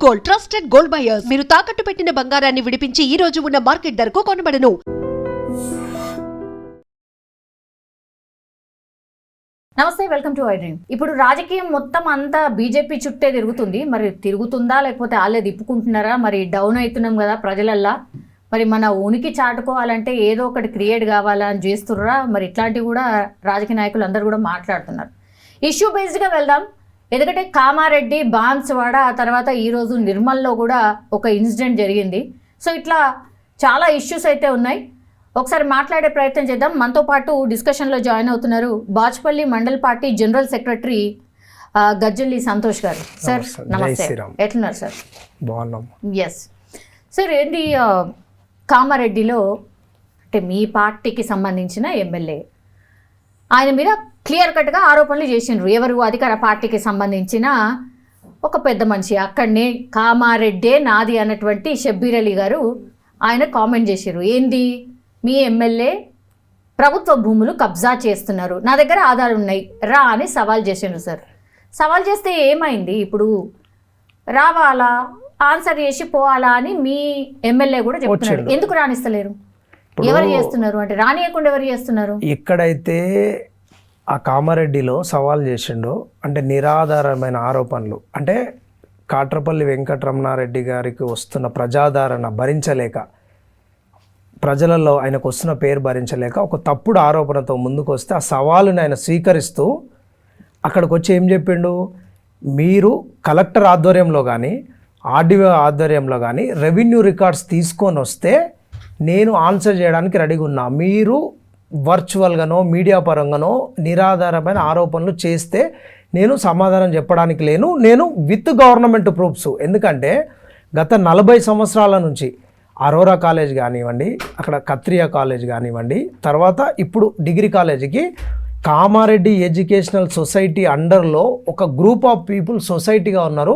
Gold, trusted gold buyers. మీరు తాకట్టు పెట్టిన బంగారాన్ని విడిపించి ఈ రోజు ఉన్న మార్కెట్ ధరకు కొనబడను. నమస్తే, వెల్కమ్ టు ఐ డ్రీమ్. ఇప్పుడు రాజకీయం మొత్తం అంతా బీజేపీ చుట్టే తిరుగుతుంది. మరి తిరుగుతుందా లేకపోతే వాళ్ళే తిప్పుకుంటున్నారా? మరి డౌన్ అవుతున్నాం కదా ప్రజలల్లా. మరి మన ఉనికి చాటుకోవాలంటే ఏదో ఒకటి క్రియేట్ కావాలా అని చేస్తుర్రా? మరి ఇట్లాంటివి కూడా రాజకీయ నాయకులు అందరూ కూడా మాట్లాడుతున్నారు. ఇష్యూ బేస్డ్గా వెళ్దాం. ఎందుకంటే కామారెడ్డి, బాన్స్వాడ, ఆ తర్వాత ఈరోజు నిర్మల్లో కూడా ఒక ఇన్సిడెంట్ జరిగింది. సో ఇట్లా చాలా ఇష్యూస్ అయితే ఉన్నాయి. ఒకసారి మాట్లాడే ప్రయత్నం చేద్దాం. మనతో పాటు డిస్కషన్లో జాయిన్ అవుతున్నారు Bachpalli mandal party general secretary Gajjalli Santosh garu. Sir నమస్తే, ఎట్లున్నారు సార్? బాగున్నాం. ఎస్ సార్, ఏంటి కామారెడ్డిలో అంటే మీ పార్టీకి సంబంధించిన ఎమ్మెల్యే ఆయన మీద క్లియర్ కట్గా ఆరోపణలు చేసిండ్రు. ఎవరు? అధికార పార్టీకి సంబంధించిన ఒక పెద్ద మనిషి, అక్కడనే కామారెడ్డే నాది అన్నటువంటి షబ్బీర్ అలీ గారు ఆయన కామెంట్ చేశారు. ఏంది, మీ ఎమ్మెల్యే ప్రభుత్వ భూములు కబ్జా చేస్తున్నారు, నా దగ్గర ఆధారాలు ఉన్నాయి రా అని సవాల్ చేసిండ్రు. సార్ సవాల్ చేస్తే ఏమైంది? ఇప్పుడు రావాలా, ఆన్సర్ చేసి పోవాలా అని మీ ఎమ్మెల్యే కూడా చెప్తున్నాడు. ఎందుకు రాణిస్తలేరు? ఎవరు చేస్తున్నారు అంటే రానియకుండా ఎవరు చేస్తున్నారు? ఎక్కడైతే ఆ కామారెడ్డిలో సవాల్ చేసిండో అంటే నిరాధారమైన ఆరోపణలు, అంటే కాట్రపల్లి వెంకటరమణారెడ్డి గారికి వస్తున్న ప్రజాదరణ భరించలేక, ప్రజలలో ఆయనకు వస్తున్న పేరు భరించలేక ఒక తప్పుడు ఆరోపణతో ముందుకు వస్తే ఆ సవాలుని ఆయన స్వీకరిస్తూ అక్కడికి వచ్చి ఏం చెప్పిండు, మీరు కలెక్టర్ ఆధ్వర్యంలో కానీ ఆర్డీఓ ఆధ్వర్యంలో కానీ రెవెన్యూ రికార్డ్స్ తీసుకొని వస్తే నేను ఆన్సర్ చేయడానికి రెడీగా ఉన్నా, మీరు వర్చువల్గానో మీడియా పరంగానో నిరాధారమైన ఆరోపణలు చేస్తే నేను సమాధానం చెప్పడానికి లేను, నేను విత్ గవర్నమెంట్ ప్రూఫ్స్. ఎందుకంటే గత 40 సంవత్సరాల నుంచి అరోరా కాలేజ్ కానివ్వండి, అక్కడ కత్రియా కాలేజ్ కానివ్వండి, తర్వాత ఇప్పుడు డిగ్రీ కాలేజీకి కామారెడ్డి ఎడ్యుకేషనల్ సొసైటీ అండర్లో ఒక గ్రూప్ ఆఫ్ పీపుల్ సొసైటీగా ఉన్నారు.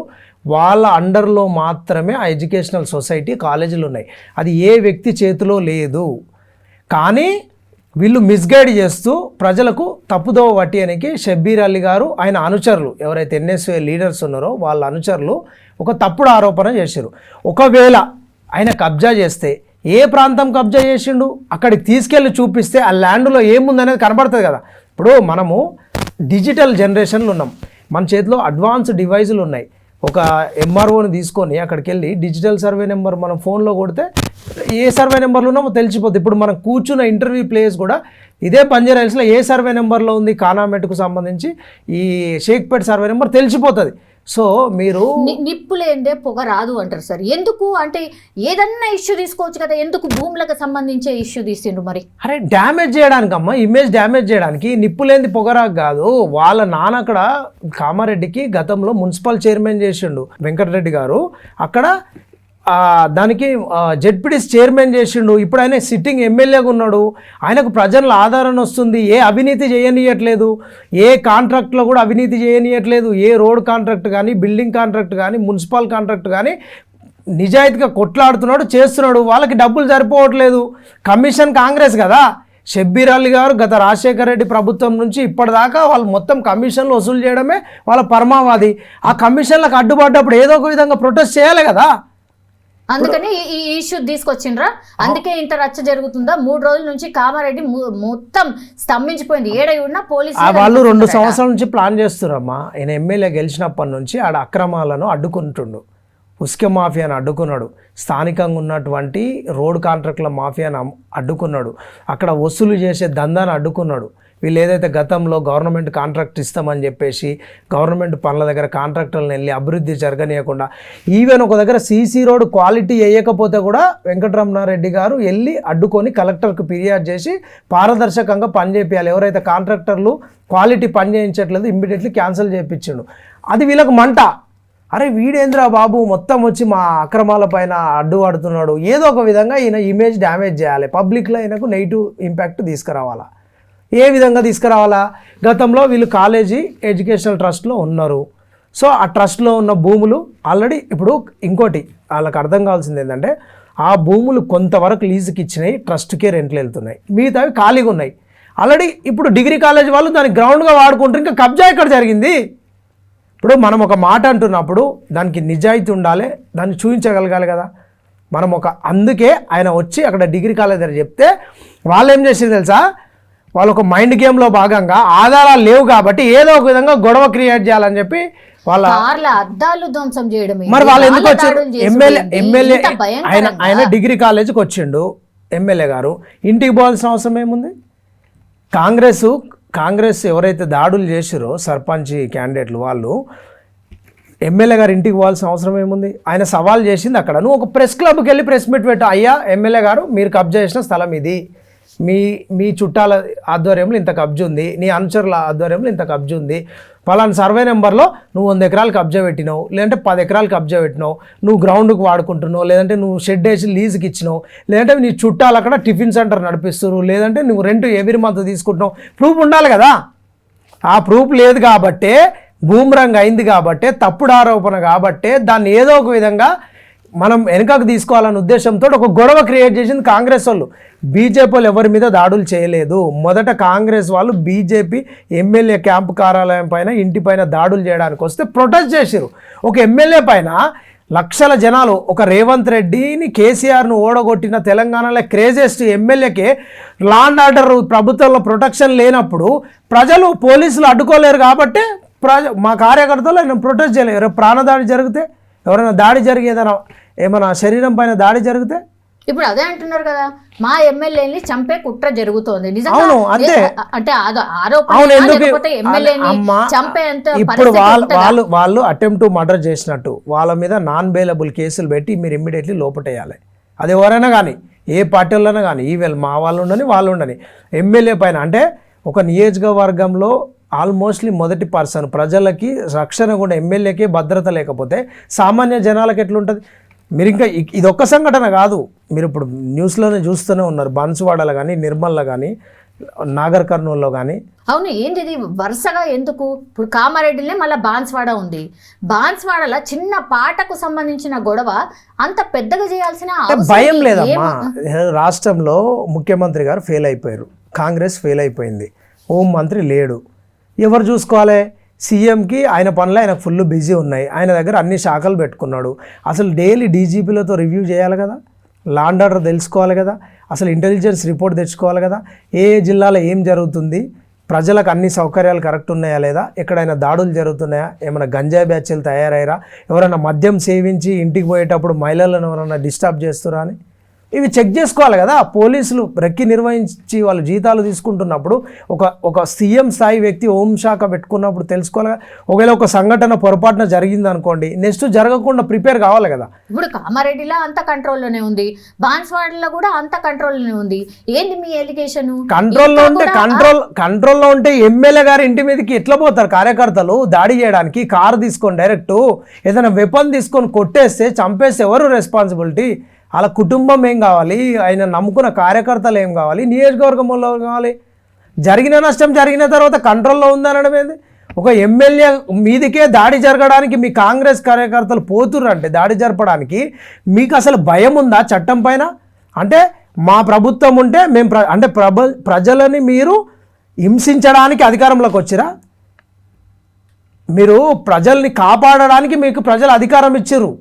వాళ్ళ అండర్లో మాత్రమే ఆ ఎడ్యుకేషనల్ సొసైటీ కాలేజీలు ఉన్నాయి. అది ఏ వ్యక్తి చేతిలో లేదు. కానీ వీళ్ళు మిస్గైడ్ చేస్తూ ప్రజలకు తప్పుదోవ పట్టియడానికి షబ్బీర్ అలీ గారు, ఆయన అనుచరులు ఎవరైతే ఎన్ఎస్ఏ లీడర్స్ ఉన్నారో వాళ్ళ అనుచరులు ఒక తప్పుడు ఆరోపణ చేశారు. ఒకవేళ ఆయన కబ్జా చేస్తే ఏ ప్రాంతం కబ్జా చేసిండు అక్కడికి తీసుకెళ్ళి చూపిస్తే ఆ ల్యాండ్లో ఏముందనేది కనబడుతుంది కదా. ఇప్పుడు మనము డిజిటల్ జనరేషన్లో ఉన్నాం, మన చేతిలో అడ్వాన్స్ డివైజులు ఉన్నాయి. ఒక ఎంఆర్ఓని తీసుకొని అక్కడికి వెళ్ళి డిజిటల్ సర్వే నెంబర్ మనం ఫోన్లో కొడితే ఏ సర్వే నెంబర్లో ఉన్నామో తెలిసిపోతుంది. ఇప్పుడు మనం కూర్చున్న ఇంటర్వ్యూ ప్లేస్ కూడా ఇదే బంజారా హిల్స్లో ఏ సర్వే నెంబర్లో ఉంది, కానామెట్కు సంబంధించి ఈ షేక్పేట్ సర్వే నెంబర్ తెలిసిపోతుంది. సో మీరు నిప్పు లేదే పొగ రాదు అంటారు సార్. ఎందుకు అంటే ఏదన్నా ఇష్యూ తీసుకోవచ్చు కదా, ఎందుకు భూములకు సంబంధించే ఇష్యూ తీసిండ్రు? మరి అరే డ్యామేజ్ చేయడానికి అమ్మ, ఇమేజ్ డ్యామేజ్ చేయడానికి. నిప్పు లేనిది పొగరాకు కాదు. వాళ్ళ నాన్న అక్కడ కామారెడ్డికి గతంలో మున్సిపల్ చైర్మన్ చేసిండు వెంకటరెడ్డి గారు, అక్కడ దానికి జెడ్పీటీసీ చైర్మన్ చేసిండు. ఇప్పుడు ఆయన సిట్టింగ్ ఎమ్మెల్యేగా ఉన్నాడు. ఆయనకు ప్రజల ఆదరణ వస్తుంది. ఏ అవినీతి చేయనీయట్లేదు, ఏ కాంట్రాక్ట్లో కూడా అవినీతి చేయనీయట్లేదు. ఏ రోడ్ కాంట్రాక్ట్ కానీ, బిల్డింగ్ కాంట్రాక్ట్ కానీ, మున్సిపల్ కాంట్రాక్ట్ కానీ నిజాయితీగా కొట్లాడుతున్నాడు, చేస్తున్నాడు. వాళ్ళకి డబ్బులు సరిపోవట్లేదు. కమిషన్ కాంగ్రెస్ కదా. షబ్బీర్ అలీ గారు గత రాజశేఖర రెడ్డి ప్రభుత్వం నుంచి ఇప్పటిదాకా వాళ్ళు మొత్తం కమిషన్లు వసూలు చేయడమే వాళ్ళ పరమావధి. ఆ కమిషన్లకు అడ్డుపడ్డప్పుడు ఏదో ఒక విధంగా ప్రొటెస్ట్ చేయాలి కదా. అందుకని ఈ ఇష్యూ తీసుకొచ్చిండ్రా? అందుకే ఇంత రచ్చ జరుగుతుందా? 3 రోజుల నుంచి కామారెడ్డి మొత్తం స్తంభించిపోయింది. ఏడై ఉన్న పోలీసులు వాళ్ళు 2 సంవత్సరాల నుంచి ప్లాన్ చేస్తున్నారమ్మా. ఆయన ఎమ్మెల్యే గెలిచినప్పటి నుంచి ఆడ అక్రమాలను అడ్డుకుంటుండు. ఉస్కే మాఫియాను అడ్డుకున్నాడు, స్థానికంగా ఉన్నటువంటి రోడ్ కాంట్రాక్టుల మాఫియాను అడ్డుకున్నాడు, అక్కడ వసూలు చేసే దందాను అడ్డుకున్నాడు. వీళ్ళు ఏదైతే గతంలో గవర్నమెంట్ కాంట్రాక్ట్ ఇస్తామని చెప్పేసి గవర్నమెంట్ పనుల దగ్గర కాంట్రాక్టర్లను వెళ్ళి అభివృద్ధి జరగనీయకుండా, ఈవెన్ ఒక దగ్గర సీసీ రోడ్ క్వాలిటీ వేయకపోతే కూడా వెంకటరమణారెడ్డి గారు వెళ్ళి అడ్డుకొని కలెక్టర్కి ఫిర్యాదు చేసి పారదర్శకంగా పని చేయాలి. ఎవరైతే కాంట్రాక్టర్లు క్వాలిటీ పని చేయించట్లేదు ఇమ్మీడియట్లీ క్యాన్సిల్ చేయించిండు. అది వీళ్ళకు మంట. అరే వీడేంద్రా బాబు మొత్తం వచ్చి మా అక్రమాల పైన అడ్డుపడుతున్నాడు, ఏదో ఒక విధంగా ఈయన ఇమేజ్ డ్యామేజ్ చేయాలి, పబ్లిక్లో ఈయనకు నెగిటివ్ ఇంపాక్ట్ తీసుకురావాలా. ఏ విధంగా తీసుకురావాలా? గతంలో వీళ్ళు కాలేజీ ఎడ్యుకేషనల్ ట్రస్ట్లో ఉన్నారు. సో ఆ ట్రస్ట్లో ఉన్న భూములు ఆల్రెడీ ఇప్పుడు ఇంకోటి వాళ్ళకి అర్థం కావాల్సింది ఏంటంటే, ఆ భూములు కొంతవరకు లీజుకి ఇచ్చినాయి, ట్రస్ట్కే రెంట్లు వెళ్తున్నాయి, మిగతావి ఖాళీగా ఉన్నాయి. ఆల్రెడీ ఇప్పుడు డిగ్రీ కాలేజ్ వాళ్ళు దాన్ని గ్రౌండ్గా వాడుకుంటారు. ఇంకా కబ్జా ఎక్కడ జరిగింది? ఇప్పుడు మనం ఒక మాట అంటున్నప్పుడు దానికి నిజాయితీ ఉండాలి, దాన్ని చూపించగలగాలి కదా. మనం అందుకే ఆయన వచ్చి అక్కడ డిగ్రీ కాలేజ్ దగ్గర చెప్తే వాళ్ళు ఏం చేసేది తెలుసా, వాళ్ళు ఒక మైండ్ గేమ్లో భాగంగా ఆధారాలు లేవు కాబట్టి ఏదో ఒక విధంగా గొడవ క్రియేట్ చేయాలని చెప్పి వాళ్ళ అద్దాలు ధ్వంసం చేయడం. మరి వాళ్ళు ఎందుకు వచ్చారు? ఎమ్మెల్యే ఆయన డిగ్రీ కాలేజీకి వచ్చిండు ఎమ్మెల్యే గారు, ఇంటికి పోవాల్సిన అవసరం ఏముంది? కాంగ్రెస్ ఎవరైతే దాడులు చేసిరో సర్పంచ్ క్యాండిడేట్లు వాళ్ళు ఎమ్మెల్యే గారు ఇంటికి పోవాల్సిన అవసరం ఏముంది? ఆయన సవాల్ చేసింది అక్కడ. నువ్వు ఒక ప్రెస్ క్లబ్కి వెళ్ళి ప్రెస్ మీట్ పెట్టు, అయ్యా ఎమ్మెల్యే గారు మీరు కబ్జా చేసిన స్థలం ఇది, మీ చుట్టాల ఆధ్వర్యంలో ఇంత కబ్జా ఉంది, నీ అనుచరుల ఆధ్వర్యంలో ఇంత కబ్జా ఉంది, పలానా సర్వే నెంబర్లో నువ్వు 100 ఎకరాలు కబ్జా పెట్టినావు, లేదంటే 10 ఎకరాలు కబ్జా పెట్టినావు, నువ్వు గ్రౌండ్కి వాడుకుంటున్నావు, లేదంటే నువ్వు షెడ్ వేసి లీజుకి ఇచ్చినావు, లేదంటే నీ చుట్టాలు అక్కడ టిఫిన్ సెంటర్ నడిపిస్తున్నారు, లేదంటే నువ్వు రెంట్ ఎవ్రీ మంత్ తీసుకుంటున్నావు, ప్రూఫ్ ఉండాలి కదా. ఆ ప్రూఫ్ లేదు కాబట్టే బూమరంగ్ అయింది, కాబట్టే తప్పుడు ఆరోపణ, కాబట్టే దాన్ని ఏదో ఒక విధంగా మనం వెనుకకు తీసుకోవాలనే ఉద్దేశంతో ఒక గొడవ క్రియేట్ చేసింది కాంగ్రెస్ వాళ్ళు. బీజేపీ వాళ్ళు ఎవరి మీద దాడులు చేయలేదు. మొదట కాంగ్రెస్ వాళ్ళు బీజేపీ ఎమ్మెల్యే క్యాంపు కార్యాలయం పైన ఇంటి పైన దాడులు చేయడానికి వస్తే ప్రొటెస్ట్ చేశారు. ఒక ఎమ్మెల్యే పైన లక్షల జనాలు, ఒక రేవంత్ రెడ్డిని కేసీఆర్ను ఓడగొట్టిన తెలంగాణలో క్రేజెస్ట్ ఎమ్మెల్యేకే లా అండ్ ఆర్డర్ ప్రభుత్వంలో ప్రొటెక్షన్ లేనప్పుడు ప్రజలు పోలీసులు అడ్డుకోలేరు కాబట్టి మా కార్యకర్తలు ఆయన ప్రొటెస్ట్ చేయలేరు. ప్రాణదాడి జరిగితే, ఎవరైనా దాడి జరిగేదైనా ఏమైనా శరీరం పైన దాడి జరిగితే ఇప్పుడు అదే అంటున్నారు కదా, మా ఎమ్మెల్యేని చంపే కుట్ర జరుగుతోంది. అవును, అంతే. అంటే ఇప్పుడు వాళ్ళు అటెంప్ట్ మర్డర్ చేసినట్టు వాళ్ళ మీద నాన్ బెయిలబుల్ కేసులు పెట్టి మీరు ఇమ్మీడియట్లీ లోపటేయాలి. అది ఎవరైనా కానీ, ఏ పార్టీలైనా కానీ, ఈవెల్ మా వాళ్ళు ఉండని వాళ్ళు ఉండని, ఎమ్మెల్యే పైన అంటే ఒక నియోజకవర్గంలో ఆల్మోస్ట్లీ మొదటి పర్సన్, ప్రజలకి రక్షణ కూడా ఎమ్మెల్యేకే భద్రత లేకపోతే సామాన్య జనాలకు ఎట్లుంటుంది? మీరు ఇంకా ఇదొక్క సంఘటన కాదు, మీరు ఇప్పుడు న్యూస్లోనే చూస్తూనే ఉన్నారు. బాన్సువాడలో కానీ, నిర్మల్లో కానీ, నాగర్ కర్నూల్లో కానీ. అవును, ఏంది ఇది వరుసగా ఎందుకు? ఇప్పుడు కామారెడ్డిలో మళ్ళీ బాన్స్వాడ ఉంది. బాన్స్వాడలో చిన్న పాటకు సంబంధించిన గొడవ అంత పెద్దగా చేయాల్సిన భయం లేదమ్మా. రాష్ట్రంలో ముఖ్యమంత్రి గారు ఫెయిల్ అయిపోయారు, కాంగ్రెస్ ఫెయిల్ అయిపోయింది, హోం మంత్రి లేడు, ఎవరు చూసుకోవాలి? సీఎంకి ఆయన పనులు ఆయనకు ఫుల్ బిజీ ఉన్నాయి, ఆయన దగ్గర అన్ని శాఖలు పెట్టుకున్నాడు. అసలు డైలీ డీజీపీలతో రివ్యూ చేయాలి కదా, లా అండ్ ఆర్డర్ తెలుసుకోవాలి కదా, అసలు ఇంటెలిజెన్స్ రిపోర్ట్ తెచ్చుకోవాలి కదా, ఏ జిల్లాలో ఏం జరుగుతుంది, ప్రజలకు అన్ని సౌకర్యాలు కరెక్ట్ ఉన్నాయా లేదా, ఎక్కడైనా దాడులు జరుగుతున్నాయా, ఏమైనా గంజాయి బ్యాచ్లు తయారయ్యారా, ఎవరైనా మద్యం సేవించి ఇంటికి పోయేటప్పుడు మహిళలను ఎవరైనా డిస్టర్బ్ చేస్తురా అని ఇవి చెక్ చేసుకోవాలి కదా. పోలీసులు రెక్కి నిర్వహించి వాళ్ళు జీతాలు తీసుకుంటున్నప్పుడు ఒక సీఎం స్థాయి వ్యక్తి హోంశాఖ పెట్టుకున్నప్పుడు తెలుసుకోవాలి. ఒకవేళ ఒక సంఘటన పొరపాటున జరిగింది అనుకోండి, నెక్స్ట్ జరగకుండా ప్రిపేర్ కావాలి కదా. ఇప్పుడు కామారెడ్డిలో అంత కంట్రోల్లోనే ఉంది, బాన్స్వాడలో కూడా అంత కంట్రోల్లోనే ఉంది. ఏంది మీ ఎలిగేషన్? కంట్రోల్లో ఉంటే ఎమ్మెల్యే గారి ఇంటి మీదకి ఎట్లా పోతారు కార్యకర్తలు దాడి చేయడానికి? కారు తీసుకొని డైరెక్ట్ ఏదైనా వెపన్ తీసుకొని కొట్టేస్తే చంపేస్తే ఎవరు రెస్పాన్సిబిలిటీ? అలా కుటుంబం ఏం కావాలి, ఆయన నమ్ముకున్న కార్యకర్తలు ఏం కావాలి, నియోజకవర్గంలో కావాలి? జరిగిన నష్టం జరిగిన తర్వాత కంట్రోల్లో ఉందనడం ఏంది? ఒక ఎమ్మెల్యే మీదికే దాడి జరగడానికి మీ కాంగ్రెస్ కార్యకర్తలు పోతుర్రంటే దాడి జరపడానికి మీకు అసలు భయం ఉందా చట్టం పైన? అంటే మా ప్రభుత్వం ఉంటే మేము అంటే ప్రజలని మీరు హింసించడానికి అధికారంలోకి వచ్చిరా? మీరు ప్రజల్ని కాపాడడానికి మీకు ప్రజలు అధికారం ఇచ్చిర్రు.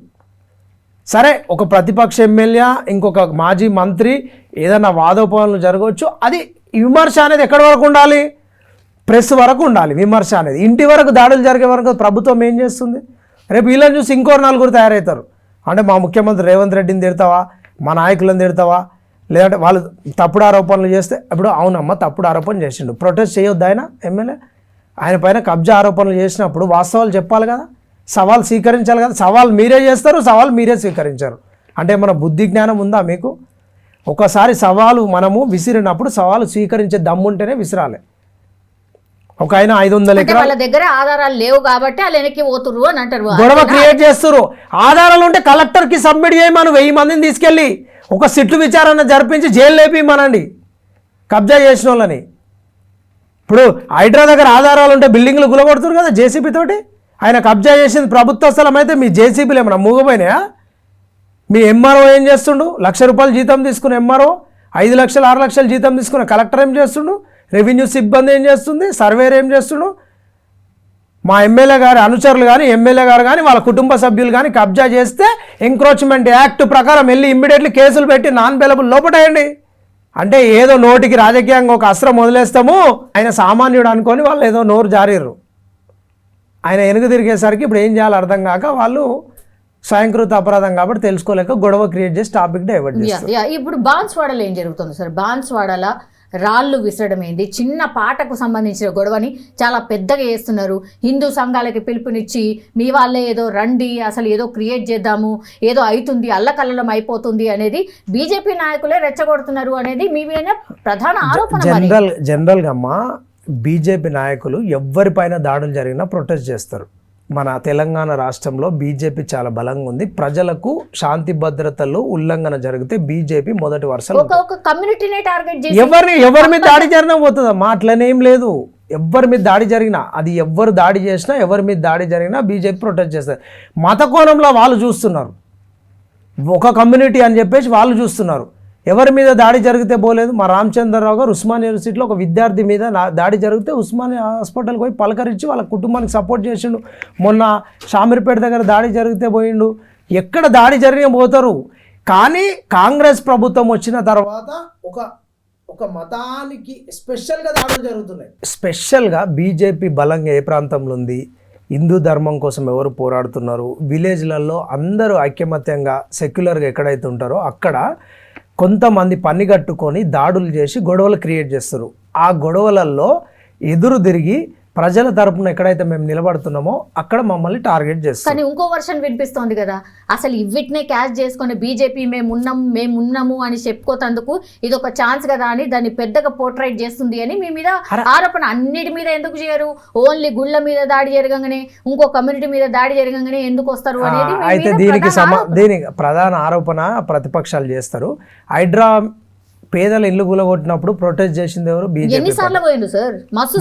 సరే, ఒక ప్రతిపక్ష ఎమ్మెల్యే ఇంకొక మాజీ మంత్రి ఏదైనా వాదోపవాదనలు జరగవచ్చు, అది విమర్శ అనేది ఎక్కడి వరకు ఉండాలి? ప్రెస్ వరకు ఉండాలి విమర్శ అనేది. ఇంటి వరకు దాడులు జరిగే వరకు ప్రభుత్వం ఏం చేస్తుంది? రేపు వీళ్ళని చూసి ఇంకోరు నలుగురు తయారవుతారు. అంటే మా ముఖ్యమంత్రి రేవంత్ రెడ్డిని తిడతావా, మా నాయకులను తిడతావా, లేదంటే వాళ్ళు తప్పుడు ఆరోపణలు చేస్తే అప్పుడు అవునమ్మా తప్పుడు ఆరోపణ చేసిండు, ప్రొటెస్ట్ చేయొద్దు ఆయన ఎమ్మెల్యే? ఆయన పైన కబ్జా ఆరోపణలు చేసినప్పుడు వాస్తవాలు చెప్పాలి కదా, సవాల్ స్వీకరించాలి కదా. సవాల్ మీరే చేస్తారు, సవాల్ మీరే స్వీకరించారు. అంటే మన బుద్ధి జ్ఞానం ఉందా మీకు? ఒకసారి సవాలు మనము విసిరినప్పుడు సవాలు స్వీకరించే దమ్ముంటేనే విసిరాలి. ఒక ఆయన 500 ఎకరాల వాళ్ళ దగ్గర ఆధారాలు లేవు కాబట్టి వాళ్ళు వెనక్కి పోతుర్రు అని అంటారు, గొడవ క్రియేట్ చేస్తారు. ఆధారాలు ఉంటే కలెక్టర్కి సబ్మిట్ చేయమని 1000 మందిని తీసుకెళ్ళి ఒక సిట్లు విచారణ జరిపించి జైలు లేపిమనండి కబ్జా చేసిన వాళ్ళని. ఇప్పుడు హైడ్రా దగ్గర ఆధారాలు ఉంటే బిల్డింగ్లు గులగొడుతున్నారు కదా జేసీబీ తోటి. ఆయన కబ్జా చేసింది ప్రభుత్వ స్థలం అయితే మీ జేసీబీలు ఏమన్నా మూగపోయినాయా? మీ ఎంఆర్ఓ ఏం చేస్తుండు? ₹1,00,000 జీతం తీసుకున్న ఎంఆర్ఓ, 5 లక్షలు 6 లక్షలు జీతం తీసుకున్న కలెక్టర్ ఏం చేస్తుండు? రెవెన్యూ సిబ్బంది ఏం చేస్తుంది? సర్వేర్ ఏం చేస్తుండు? మా ఎమ్మెల్యే గారి అనుచరులు కానీ ఎమ్మెల్యే గారు కానీ వాళ్ళ కుటుంబ సభ్యులు కానీ కబ్జా చేస్తే ఎంక్రోచ్మెంట్ యాక్ట్ ప్రకారం వెళ్ళి ఇమ్మీడియట్లీ కేసులు పెట్టి నాన్ బెయిలబుల్ లోపటేయండి. అంటే ఏదో నోటికి రాజకీయంగా ఒక అస్త్రం వదిలేస్తాము, ఆయన సామాన్యుడు అనుకొని వాళ్ళు ఏదో నోరు జారీరు. ఆయన వెనుక తిరిగేసరికి ఇప్పుడు ఏం చేయాలో అర్థం కాక వాళ్ళు స్వయంకృత అపరాధం కాబట్టి తెలుసుకోలేక గొడవ క్రియేట్ చేసి టాపిక్ డైవర్ట్ చేస్తారు. ఇప్పుడు బాన్స్వాడలో ఏం జరుగుతుంది సార్? బాన్స్వాడలో రాళ్ళు విసరడం ఏంది, చిన్న పాటకు సంబంధించిన గొడవని చాలా పెద్దగా చేస్తున్నారు. హిందూ సంఘాలకి పిలుపునిచ్చి మీ వాళ్ళే ఏదో రండి, అసలు ఏదో క్రియేట్ చేద్దాము, ఏదో అవుతుంది, అల్లకల్లం అయిపోతుంది అనేది బీజేపీ నాయకులే రెచ్చగొడుతున్నారు అనేది మీ మీద ప్రధాన ఆరోపణ. జనరల్గా అమ్మా బీజేపీ నాయకులు ఎవరిపైన దాడులు జరిగినా ప్రొటెస్ట్ చేస్తారు. మన తెలంగాణ రాష్ట్రంలో బీజేపీ చాలా బలంగా ఉంది. ప్రజలకు శాంతి భద్రతలు ఉల్లంఘన జరిగితే బీజేపీ మొదటి వరుసలో ఎవరి మీద దాడి జరిగినా పోతుందమ్మా, అట్లనేం లేదు. ఎవరి మీద దాడి జరిగినా, అది ఎవరు దాడి చేసినా, ఎవరి మీద దాడి జరిగినా బీజేపీ ప్రొటెస్ట్ చేస్తారు. మత కోణంలో వాళ్ళు చూస్తున్నారు, ఒక కమ్యూనిటీ అని చెప్పేసి వాళ్ళు చూస్తున్నారు. ఎవరి మీద దాడి జరిగితే పోలేదు. మా రామచంద్రరావు గారు ఉస్మానియా యూనివర్సిటీలో ఒక విద్యార్థి మీద దాడి జరిగితే ఉస్మానియా హాస్పిటల్కి పోయి పలకరించి వాళ్ళ కుటుంబానికి సపోర్ట్ చేసిండు. మొన్న షామీర్పేట దగ్గర దాడి జరిగితే పోయిండు. ఎక్కడ దాడి జరిగినా పోతారు. కానీ కాంగ్రెస్ ప్రభుత్వం వచ్చిన తర్వాత ఒక మతానికి స్పెషల్గా దాడులు జరుగుతున్నాయి. స్పెషల్గా బీజేపీ బలంగా ఏ ప్రాంతంలో ఉంది, హిందూ ధర్మం కోసం ఎవరు పోరాడుతున్నారు, విలేజ్లలో అందరూ ఐక్యమత్యంగా సెక్యులర్గా ఎక్కడైతే ఉంటారో అక్కడ కొంతమంది పని కట్టుకొని దాడులు చేసి గొడవలు క్రియేట్ చేస్తారు. ఆ గొడవలలో ఎదురు తిరిగి ప్రజల తరపున ఎక్కడైతే మేము నిలబడుతున్నామో అక్కడ మమ్మల్ని టార్గెట్ చేస్తాం. కానీ ఇంకో వర్షన్ వినిపిస్తోంది కదా, అసలు ఇవిటినే క్యాచ్ చేసుకొని బీజేపీ మేము ఉన్నాము అని చెప్పుకోతందుకు ఇది ఒక ఛాన్స్ కదా అని దాన్ని పెద్దగా పోర్ట్రైట్ చేస్తుంది అని మీ మీద ఆరోపణ. అన్నిటి మీద ఎందుకు చేయరు? ఓన్లీ గుళ్ళ మీద దాడి జరగగానే, ఇంకో కమ్యూనిటీ మీద దాడి జరగగానే ఎందుకు వస్తారు అనేది. అయితే దీనికి ప్రధాన ఆరోపణ ప్రతిపక్షాలు చేస్తారు. హైడ్రా పేదల ఇల్లు కూలగొట్టినప్పుడు ప్రొటెస్ట్ చేసింది ఎవరు? బీజేపీ.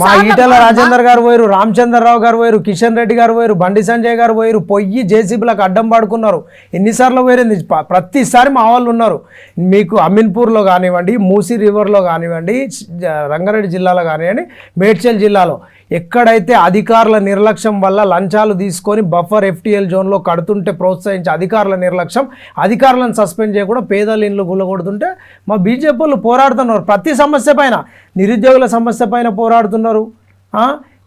మా ఈటల రాజేందర్ గారు పోయారు, రామచంద్రరావు గారు పోయారు, కిషన్ రెడ్డి గారు పోయారు, బండి సంజయ్ గారు పోయారు, పొయ్యి జేసీబీలకు అడ్డం పడుకున్నారు. ఎన్నిసార్లు పోయింది? ప్రతిసారి మా వాళ్ళు ఉన్నారు. మీకు అమీన్పూర్లో కానివ్వండి, మూసీ రివర్లో కానివ్వండి, రంగారెడ్డి జిల్లాలో కానివ్వండి, మేడ్చల్ జిల్లాలో ఎక్కడైతే అధికారుల నిర్లక్ష్యం వల్ల లంచాలు తీసుకొని బఫర్ FTL జోన్లో కడుతుంటే ప్రోత్సహించి అధికారుల నిర్లక్ష్యం, అధికారులను సస్పెండ్ చేయకుండా పేదల ఇండ్లు గుల్లగొడుతుంటే మా బీజేపీ వాళ్ళు పోరాడుతున్నారు. ప్రతి సమస్య పైన, నిరుద్యోగుల సమస్య పైన పోరాడుతున్నారు,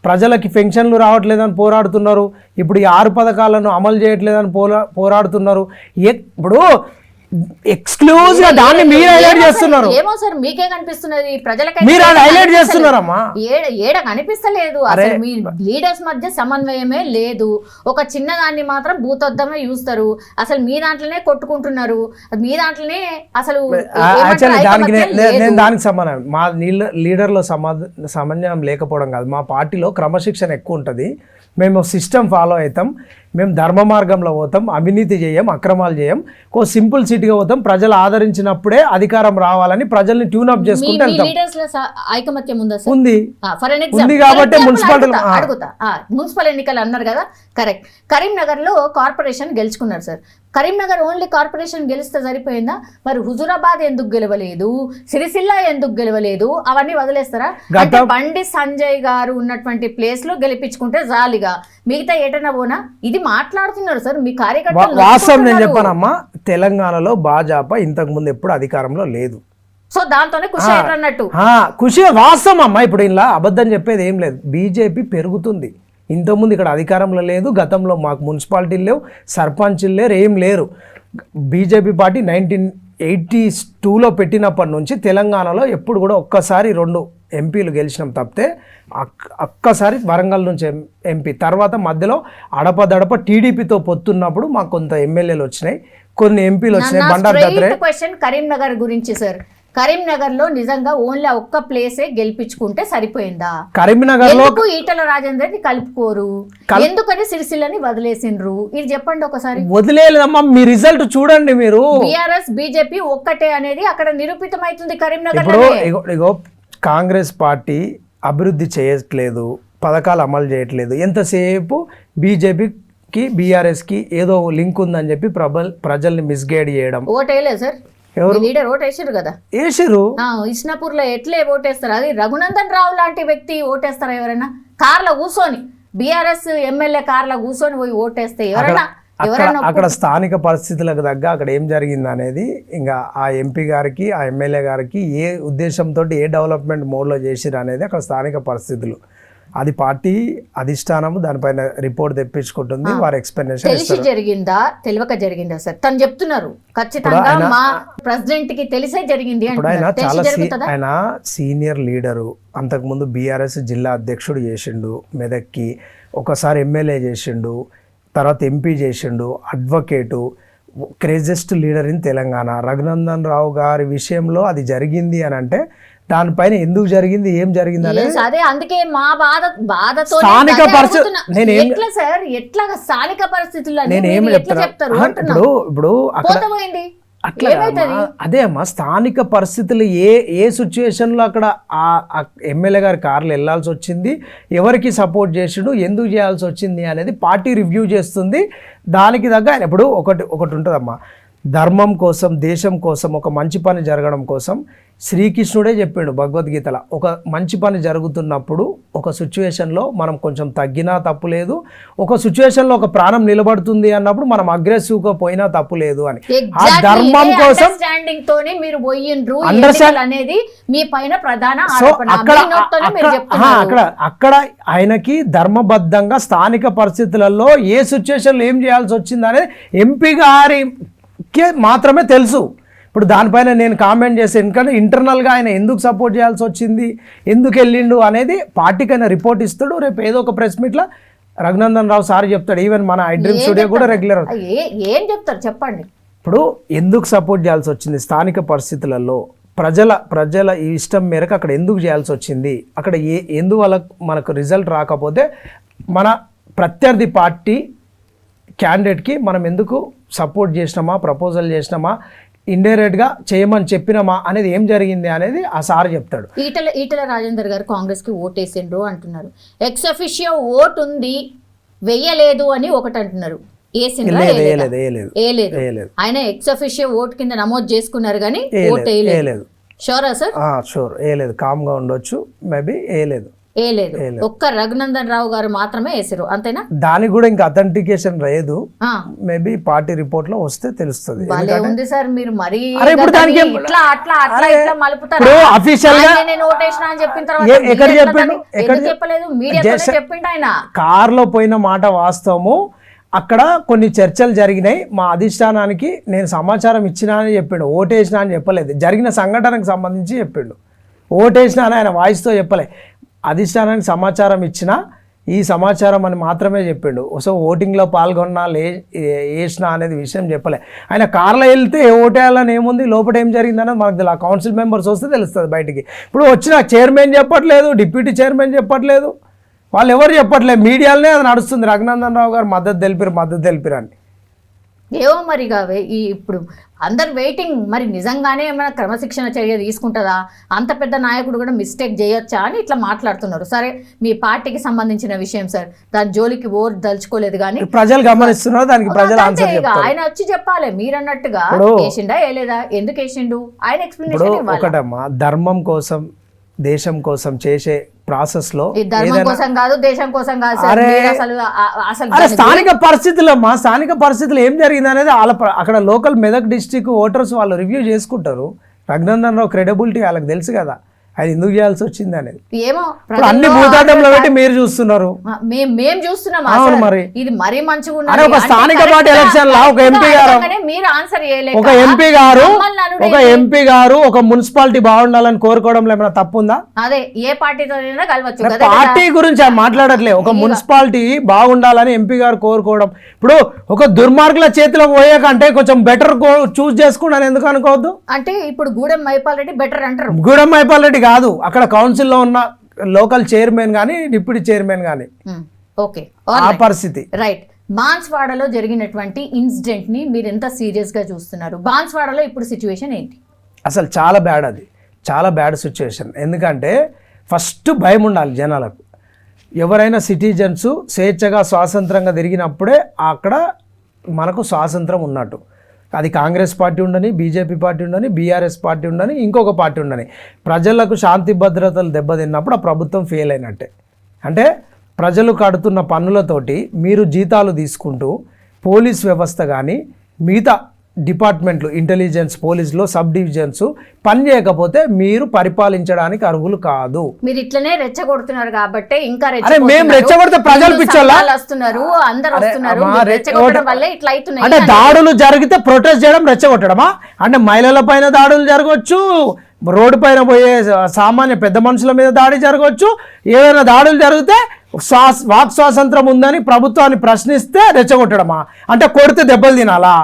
ప్రజలకి పెన్షన్లు రావట్లేదని పోరాడుతున్నారు, ఇప్పుడు ఈ 6 పథకాలను అమలు చేయట్లేదని పోరాడుతున్నారు. ఇప్పుడు ఎక్స్క్లూజివ్ గా దాన్ని మీరు హైలైట్ చేస్తున్నారు. ఏమో సార్, మీకే కనిపిస్తున్నది, ప్రజలకి మీరు హైలైట్ చేస్తున్నారమ్మా. ఏడ కనిపిస్తలేదు. అసలు మీ లీడర్స్ మధ్య సమన్వయమే లేదు. ఒక చిన్నదాన్ని మాత్రం భూతద్దమే చూస్తారు. అసలు మీ దాంట్లోనే కొట్టుకుంటున్నారు, మీ దాంట్లోనే అసలు నేను దానికి సమానం. మా లీడర్లో సమన్వయం లేకపోవడం కాదు, మా పార్టీలో క్రమశిక్షణ ఎక్కువ ఉంటుంది. మేము సిస్టమ్ ఫాలో అవుతాం, మేము ధర్మ మార్గంలో పోతాం, అవినీతి చేయం, అక్రమాలు చేయం, సింపుల్ సిటీగా పోతాం. ప్రజలు ఆదరించినప్పుడే అధికారం రావాలని ప్రజల్ని ట్యూన్అప్ చేసుకుంటే ఐకమత్యం ఉంది కాబట్టి మున్సిపల్ ఎన్నికలు అన్నారు కదా, కరెక్ట్. కరీంనగర్ లో కార్పొరేషన్ గెలుచుకున్నారు సార్. కరీంనగర్ ఓన్లీ కార్పొరేషన్ గెలిస్తే సరిపోయిందా? మరి హుజురాబాద్ ఎందుకు గెలవలేదు, సిరిసిల్ల ఎందుకు గెలవలేదు, అవన్నీ వదిలేస్తారా? అంటే బండి సంజయ్ గారు ఉన్నటువంటి ప్లేస్ లో గెలిపించుకుంటే జాలిగా మిగతా ఎటన్నా పోనా ఇది మాట్లాడుతున్నారు సార్ మీ కార్యకర్తలు. వాస్తవం నేను చెప్పానమ్మా, తెలంగాణలో భాజపా ఇంతకు ముందు ఎప్పుడు అధికారంలో లేదు. సో దాంతోనే ఖుషి అన్నట్టు ఖుషి వాస్తవం అమ్మా. ఇప్పుడు ఇలా అబద్ధం చెప్పేది ఏం లేదు. బీజేపీ పెరుగుతుంది. ఇంతకుముందు ఇక్కడ అధికారంలో లేదు, గతంలో మాకు మున్సిపాలిటీలు లేవు, సర్పంచులు లేరు, ఏం లేరు. బీజేపీ పార్టీ 1982లో పెట్టినప్పటి నుంచి తెలంగాణలో ఎప్పుడు కూడా ఒక్కసారి 2 ఎంపీలు గెలిచినాం తప్పితే, ఒక్కసారి వరంగల్ నుంచి ఎంపీ, తర్వాత మధ్యలో అడపదడప టీడీపీతో పొత్తున్నప్పుడు మాకు కొంత ఎమ్మెల్యేలు వచ్చినాయి, కొన్ని ఎంపీలు వచ్చినాయి. బండారు దత్రే. క్వశ్చన్ కరీంనగర్ గురించి సార్. కరీంనగర్ లో నిజంగా ఓన్లీ ఒక్క ప్లేసే గెలిపించుకుంటే సరిపోయిందా? కరీంనగర్ లో ఈటల రాజేందర్ ని కలుపుకోరు, ఎందుకని సిరిసిల్లని వదిలేసిండ్రు? ఇది చెప్పండి ఒకసారి. వదిలేదమ్మా, మీ రిజల్ట్ చూడండి. మీరు బీఆర్ఎస్ బీజేపీ ఒక్కటే అనేది అక్కడ నిరూపితం అవుతుంది కరీంనగర్. ఇగో కాంగ్రెస్ పార్టీ అభివృద్ధి చేయట్లేదు, పథకాలు అమలు చేయట్లేదు. ఎంతసేపు బీజేపీకి బీఆర్ఎస్కి ఏదో లింక్ ఉందని చెప్పి ప్రజల్ని మిస్గైడ్ చేయడం. ఓటేయలేదు సార్, లీడర్ ఓటేసారు కదా, వేసారు. ఇస్నాపూర్ లో ఎట్లే ఓటేస్తారు? అది రఘునందన్ రావు లాంటి వ్యక్తి ఓటేస్తారా ఎవరైనా? కార్లో కూర్చొని బీఆర్ఎస్ ఎమ్మెల్యే కార్లో కూర్చొని పోయి ఓటేస్తే ఎవరైనా అక్కడ స్థానిక పరిస్థితులకు తగ్గ అక్కడ ఏం జరిగింది అనేది ఇంకా ఆ ఎంపీ గారికి ఆ ఎమ్మెల్యే గారికి ఏ ఉద్దేశంతో ఏ డెవలప్మెంట్ మోడ్లో చేసిరు అనేది అక్కడ స్థానిక పరిస్థితులు. అది పార్టీ అధిష్టానము దానిపైన రిపోర్ట్ తెప్పించుకుంటుంది, వారి ఎక్స్ప్లెనేషన్ తెలిసి జరిగిందా తెలియక జరిగిందా సార్? తను చెప్తున్నారు ఖచ్చితంగా మా ప్రెసిడెంట్ కి తెలిసే జరిగింది అంటున్నారు. ఆయన సీనియర్ లీడరు, అంతకుముందు బీఆర్ఎస్ జిల్లా అధ్యక్షుడు చేసిండు మెదక్కి, ఒకసారి ఎమ్మెల్యే చేసిండు, తర్వాత ఎంపీ చేసిండు, advocate, craziest leader in Telangana. Raghunandan Rao garu విషయంలో అది జరిగింది అని అంటే దానిపైన ఎందుకు జరిగింది, ఏం జరిగింది అనేది అదే అందుకే మా బాధతో స్థానిక పరిస్థితులు స్థానిక పరిస్థితుల్లో నేనేం చెప్తాను ఇప్పుడు అక్కడ అట్లా అదే అమ్మా, స్థానిక పరిస్థితులు ఏ సిచ్యువేషన్లో అక్కడ ఆ ఎమ్మెల్యే గారి కార్లు వెళ్ళాల్సి వచ్చింది, ఎవరికి సపోర్ట్ చేసిండు, ఎందుకు చేయాల్సి వచ్చింది అనేది పార్టీ రివ్యూ చేస్తుంది. దానికి తగ్గ ఇప్పుడు ఒకటి ఉంటుందమ్మా, ధర్మం కోసం దేశం కోసం ఒక మంచి పని జరగడం కోసం శ్రీకృష్ణుడే చెప్పిండు భగవద్గీతలో, ఒక మంచి పని జరుగుతున్నప్పుడు ఒక సిచ్యువేషన్లో మనం కొంచెం తగ్గినా తప్పు లేదు, ఒక సిచ్యువేషన్లో ఒక ప్రాణం నిలబడుతుంది అన్నప్పుడు మనం అగ్రెసివ్గా పోయినా తప్పు లేదు అని. ఆ ధర్మం కోసం అనేది మీ పైన ప్రధాన అక్కడ ఆయనకి ధర్మబద్ధంగా స్థానిక పరిస్థితులలో ఏ సిచ్యువేషన్లో ఏం చేయాల్సి వచ్చింది అనేది ఎంపీ గారికి మాత్రమే తెలుసు. ఇప్పుడు దానిపైన నేను కామెంట్ చేసాను, ఎందుకంటే ఇంటర్నల్గా ఆయన ఎందుకు సపోర్ట్ చేయాల్సి వచ్చింది, ఎందుకు వెళ్ళిండు అనేది పార్టీకి ఆయన రిపోర్ట్ ఇస్తాడు. రేపు ఏదో ఒక ప్రెస్ మీట్లో రఘునందన్ రావు సార్ చెప్తాడు. ఈవెన్ మన ఐడ్రీమ్ స్టూడియో కూడా రెగ్యులర్ ఏం చెప్తారు చెప్పండి. ఇప్పుడు ఎందుకు సపోర్ట్ చేయాల్సి వచ్చింది, స్థానిక పరిస్థితులలో ప్రజల ఇష్టం మేరకు అక్కడ ఎందుకు చేయాల్సి వచ్చింది, అక్కడ ఎందువల్ల మనకు రిజల్ట్ రాకపోతే మన ప్రత్యర్థి పార్టీ క్యాండిడేట్కి మనం ఎందుకు సపోర్ట్ చేసినామా, ప్రపోజల్ చేసినామా, ఇండైరెక్ట్గా చేయమని చెప్పినామా అనేది ఏం జరిగింది అనేది ఆ సార్ చెప్తాడు. ఈటల రాజేందర్ గారు కాంగ్రెస్ కి ఓట్ వేసిండ్రు అంటున్నారు, ఎక్స్ అఫిషియో ఓట్ ఉంది వెయ్యలేదు అని ఒకటి అంటున్నారు. ఆయన ఎక్స్ అఫిషియో ఓట్ కింద నమోదు చేసుకున్నారు కానీ ఓట్ వేయలేదు. షూరా సార్? షూర్ వేయలేదు, కామ్గా ఉండొచ్చు, మేబీ వేయలేదు. ఒక్క రఘునందన్ రావు గారు మాత్రమే వేసారు, అంతేనా? దానికి కూడా ఇంకా అథెంటికేషన్ లేదు, మేబీ పార్టీ రిపోర్ట్ లో వస్తే తెలుస్తుంది. ఉంది సార్, మీరు మరి చెప్పలేదు, మీడియా చెప్పిండు ఆయన. కార్ లో పోయిన మాట వాస్తవము, అక్కడ కొన్ని చర్చలు జరిగినాయి, మా అధిష్టానానికి నేను సమాచారం ఇచ్చినా అని చెప్పిండు, ఓటేసినా అని చెప్పలేదు. జరిగిన సంఘటనకు సంబంధించి చెప్పిండు, ఓటేసినా అని ఆయన వాయిస్తో చెప్పలే. అధిష్టానానికి సమాచారం ఇచ్చినా ఈ సమాచారం అని మాత్రమే చెప్పిండు. సో ఓటింగ్లో పాల్గొన్నా వేసినా అనేది విషయం చెప్పలే. ఆయన కార్లో వెళ్తే ఓటేయాలని ఏముంది, లోపల ఏం జరిగిందన్నది మనకు తెలియదు. ఆ కౌన్సిల్ మెంబర్స్ వస్తే తెలుస్తుంది బయటికి. ఇప్పుడు వచ్చిన చైర్మన్ చెప్పట్లేదు, డిప్యూటీ చైర్మన్ చెప్పట్లేదు, వాళ్ళు ఎవరు చెప్పట్లేదు, మీడియాలోనే అది నడుస్తుంది. రఘునందన్ రావు గారు మద్దతు తెలిపిరు అని. ఏవో మరి ఇప్పుడు అందరు వెయిటింగ్, మరి నిజంగానే ఏమైనా క్రమశిక్షణ చర్య తీసుకుంటుందా, అంత పెద్ద నాయకుడు కూడా మిస్టేక్ చేయొచ్చా అని ఇట్లా మాట్లాడుతున్నారు. సరే, మీ పార్టీకి సంబంధించిన విషయం సార్, దాని జోలికి ఓర్ దలుచుకోలేదు కానీ ప్రజలు గమనిస్తున్నారు, దానికి ప్రజలు ఆన్సర్ చెప్తారు. ఆయన వచ్చి చెప్పాలి, మీరన్నట్టుగా వేసిండా వేయలేదా, ఎందుకు వేసిండు, ఆయన ఎక్స్ప్లెనేషన్ ఇవ్వాలి. ఒకటమ్మా, ధర్మం కోసం దేశం కోసం చేసే ప్రాసెస్ లో ధర్మం కోసం కాదు, దేశం కోసం కాదు, స్థానిక పరిస్థితులు ఏం జరిగింది అనేది అక్కడ లోకల్ మెదక్ డిస్ట్రిక్ట్ ఓటర్స్ వాళ్ళు రివ్యూ చేసుకుంటారు. రఘునందన్ రావు క్రెడిబిలిటీ వాళ్ళకి తెలుసు కదా, అది ఎందుకు చేయాల్సి వచ్చింది అనేది. ఏమో అన్ని భూతాటంలో పెట్టి మీరు చూస్తున్నారు, మేము చూస్తున్నాం. మరి ఇది మరీ మంచిగా ఒక స్థానిక పార్టీ ఎలక్షన్ లా ఒక ఎంపీ గారు ఒక మున్సిపాలిటీ బాగుండాలని కోరుకోవడంలో ఏమైనా తప్పు ఉందా? అదే ఏ పార్టీతో కలవచ్చు, పార్టీ గురించి మాట్లాడట్లే, ఒక మున్సిపాలిటీ బాగుండాలని ఎంపీ గారు కోరుకోవడం. ఇప్పుడు ఒక దుర్మార్గుల చేతిలోకి పోయాక అంటే కొంచెం బెటర్ చూస్ చేసుకున్నాను ఎందుకు అనుకోవద్దు. అంటే ఇప్పుడు గూడెం మైపాల్ రెడ్డి బెటర్ అంటారు. గూడెం మైపాల్ రెడ్డి కాదు, అక్కడ కౌన్సిల్లో ఉన్న లోకల్ చైర్మన్ కానీ డిప్యూటీ చైర్మన్ కానీ ఆ పరిస్థితి. రైట్. బాన్స్వాడలో జరిగినటువంటి ఇన్సిడెంట్ ని మీరు ఎంత సీరియస్ గా చూస్తున్నారు? బాన్స్వాడలో ఇప్పుడు సిచ్యువేషన్ ఏంటి? అసలు చాలా బ్యాడ్, అది చాలా బ్యాడ్ సిచ్యువేషన్. ఎందుకంటే ఫస్ట్ భయం ఉండాలి జనాలకు. ఎవరైనా సిటిజన్స్ స్వేచ్ఛగా స్వాతంత్రంగా తిరిగినప్పుడే అక్కడ మనకు స్వాతంత్రం ఉన్నట్టు. అది కాంగ్రెస్ పార్టీ ఉండని, బీజేపీ పార్టీ ఉండని, బీఆర్ఎస్ పార్టీ ఉండని, ఇంకొక పార్టీ ఉండని, ప్రజలకు శాంతి భద్రతలు దెబ్బతిన్నప్పుడు ఆ ప్రభుత్వం ఫెయిల్ అయినట్టే. అంటే ప్రజలు కడుతున్న పన్నులతోటి మీరు జీతాలు తీసుకుంటూ పోలీస్ వ్యవస్థ కానీ మిగతా డిపార్ట్మెంట్లు ఇంటెలిజెన్స్ పోలీసులో సబ్ డివిజన్స్ పని చేయకపోతే మీరు పరిపాలించడానికి అర్హులు కాదు. మీరు ఇట్లనే రెచ్చగొడుతున్నారు కాబట్టి ఇంకా అరే మేము రెచ్చగొడితే ప్రజలు పిచ్చోళ్ళా? వస్తున్నారు, అందరు వస్తున్నారు, రెచ్చగొట్టడం వల్లే ఇట్లా అవుతున్నాయి. అంటే దాడులు జరిగితే ప్రొటెస్ట్ చేయడం రెచ్చగొట్టడమా? అంటే మహిళల పైన దాడులు జరగవచ్చు, రోడ్డు పైన పోయే సామాన్య పెద్ద మనుషుల మీద దాడి జరగవచ్చు. ఏదైనా దాడులు జరిగితే వాక్ స్వాతంత్రం ఉందని ప్రభుత్వాన్ని ప్రశ్నిస్తే రెచ్చగొట్టడమా? అంటే కొడితే దెబ్బలు తినాలా?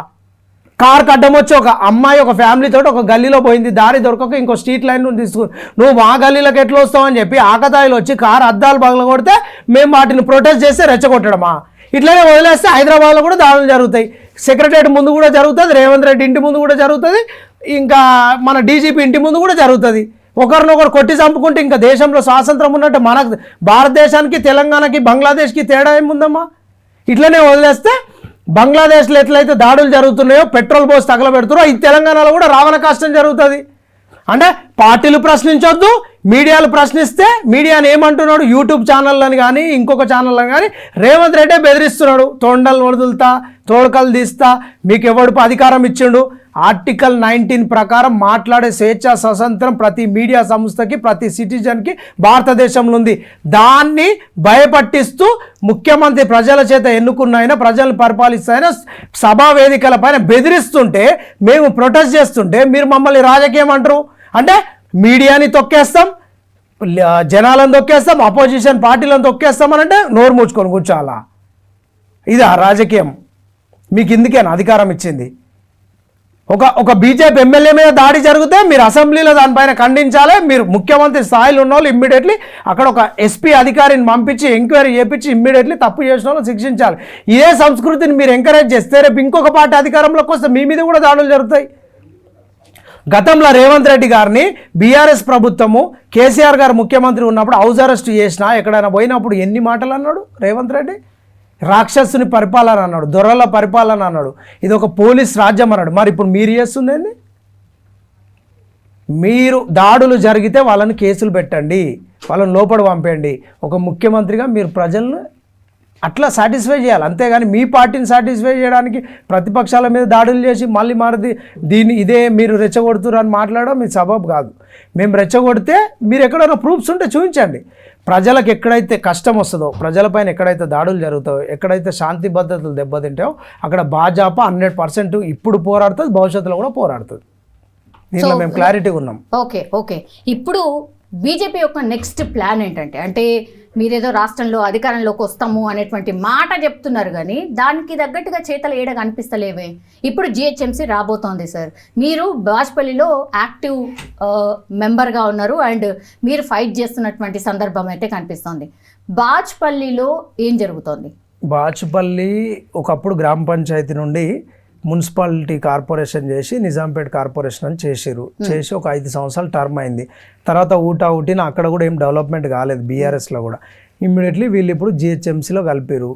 కార్ అడ్డం వచ్చి ఒక అమ్మాయి ఒక ఫ్యామిలీతో ఒక గల్లీలో పోయింది, దారి దొరకక ఇంకో స్ట్రీట్ లైన్ నుండి తీసుకుని నువ్వు మా గల్లీలోకి ఎట్లా వస్తావని చెప్పి ఆకతాయిలు వచ్చి కారు అద్దాలు పగల కొడితే మేము వాటిని ప్రొటెస్ట్ చేస్తే రెచ్చగొట్టడమా? ఇట్లనే వదిలేస్తే హైదరాబాద్లో కూడా దాడులు జరుగుతాయి. సెక్రటరియట్ ముందు కూడా జరుగుతుంది, రేవంత్ రెడ్డి ఇంటి ముందు కూడా జరుగుతుంది, ఇంకా మన డీజీపీ ఇంటి ముందు కూడా జరుగుతుంది. ఒకరినొకరు కొట్టి చంపుకుంటే ఇంకా దేశంలో స్వాతంత్రం ఉన్నట్టు మన భారతదేశానికి తెలంగాణకి బంగ్లాదేశ్కి తేడా ఏముందమ్మా? ఇట్లనే వదిలేస్తే బంగ్లాదేశ్లో ఎట్లయితే దాడులు జరుగుతున్నాయో పెట్రోల్ పోసి తగలబెడుతున్నారో ఈ తెలంగాణలో కూడా రావణ కష్టం జరుగుతుంది. అంటే పార్టీలు ప్రశ్నించొద్దు, మీడియాలు ప్రశ్నిస్తే మీడియాని ఏమంటున్నాడు? యూట్యూబ్ ఛానళ్ళని కానీ ఇంకొక ఛానళ్ళని కానీ రేవంత్ రెడ్డి బెదిరిస్తున్నాడు. తొండలు వదులుతా, తోడకలు తీస్తా, మీకు ఎవడు అధికారం ఇచ్చిండు? ఆర్టికల్ 19 ప్రకారం మాట్లాడే స్వేచ్ఛా స్వతంత్రం ప్రతి మీడియా సంస్థకి ప్రతి సిటిజన్కి భారతదేశంలో ఉంది. దాన్ని భయపట్టిస్తూ ముఖ్యమంత్రి ప్రజల చేత ఎన్నుకున్న ప్రజలను పరిపాలిస్తాయన సభా వేదికల పైన బెదిరిస్తుంటే మేము ప్రొటెస్ట్ చేస్తుంటే మీరు మమ్మల్ని రాజకీయం అంటారు. అంటే మీడియాని తొక్కేస్తాం, జనాలను తొక్కేస్తాం, అపోజిషన్ పార్టీలను తొక్కేస్తామని అంటే నోరు మూచుకొని కూర్చోాలా? ఇదా రాజకీయం? మీకు ఇందుకేనా అధికారం ఇచ్చింది? ఒక బీజేపీ ఎమ్మెల్యే మీద దాడి జరిగితే మీరు అసెంబ్లీలో దానిపైన ఖండించాలి. మీరు ముఖ్యమంత్రి స్థాయిలో ఉన్న వాళ్ళు ఇమ్మీడియట్లీ అక్కడ ఒక ఎస్పీ అధికారిని పంపించి ఎంక్వైరీ చేయించి ఇమ్మీడియట్లీ తప్పు చేసిన వాళ్ళు శిక్షించాలి. ఇదే సంస్కృతిని మీరు ఎంకరేజ్ చేస్తే రేపు ఇంకొక పార్టీ అధికారంలోకి వస్తే మీ మీద కూడా దాడులు జరుగుతాయి. గతంలో రేవంత్ రెడ్డి గారిని బీఆర్ఎస్ ప్రభుత్వము కేసీఆర్ గారు ముఖ్యమంత్రి ఉన్నప్పుడు హౌస్ అరెస్ట్ చేసినా ఎక్కడైనా పోయినప్పుడు ఎన్ని మాటలు అన్నాడు రేవంత్ రెడ్డి? రాక్షసుని పరిపాలన అన్నాడు, దొరల పరిపాలన అన్నాడు, ఇది ఒక పోలీస్ రాజ్యం అన్నాడు. మరి ఇప్పుడు మీరు చేస్తుందండి? మీరు దాడులు జరిగితే వాళ్ళని కేసులు పెట్టండి, వాళ్ళని లోపల పంపండి. ఒక ముఖ్యమంత్రిగా మీరు ప్రజలను అట్లా సాటిస్ఫై చేయాలి. అంతేగాని మీ పార్టీని సాటిస్ఫై చేయడానికి ప్రతిపక్షాల మీద దాడులు చేసి మళ్ళీ మారది ఇదే మీరు రెచ్చగొడుతున్నారు అని మాట్లాడడం మీ సబబు కాదు. మేము రెచ్చగొడితే మీరు ఎక్కడైనా ప్రూఫ్స్ ఉంటే చూపించండి. ప్రజలకు ఎక్కడైతే కష్టం వస్తుందో, ప్రజలపైన ఎక్కడైతే దాడులు జరుగుతాయో, ఎక్కడైతే శాంతి భద్రతలు దెబ్బతింటాయో అక్కడ భాజపా 100% ఇప్పుడు పోరాడుతుంది, భవిష్యత్తులో కూడా పోరాడుతుంది. దీనిలో మేము క్లారిటీగా ఉన్నాం. ఓకే ఇప్పుడు బీజేపీ యొక్క నెక్స్ట్ ప్లాన్ ఏంటంటే, అంటే మీరేదో రాష్ట్రంలో అధికారంలోకి వస్తాము అనేటువంటి మాట చెప్తున్నారు కానీ దానికి తగ్గట్టుగా చేతలు ఏడ కనిపిస్తలేవే. ఇప్పుడు జిహెచ్ఎంసీ రాబోతోంది సార్, మీరు బాజ్పల్లిలో యాక్టివ్ మెంబర్గా ఉన్నారు అండ్ మీరు ఫైట్ చేస్తున్నటువంటి సందర్భం అయితే కనిపిస్తోంది. బాజ్పల్లిలో ఏం జరుగుతోంది? బాజ్పల్లి ఒకప్పుడు గ్రామ పంచాయతీ నుండి మున్సిపాలిటీ కార్పొరేషన్ చేసి నిజాంపేట కార్పొరేషన్ అని చేసి ఒక 5 సంవత్సరాలు టర్మ్ అయింది. తర్వాత ఊటిన అక్కడ కూడా ఏం డెవలప్మెంట్ కాలేదు బీఆర్ఎస్లో కూడా. ఇమ్మీడియట్లీ వీళ్ళు ఇప్పుడు జిహెచ్ఎంసీలో కలిపారు.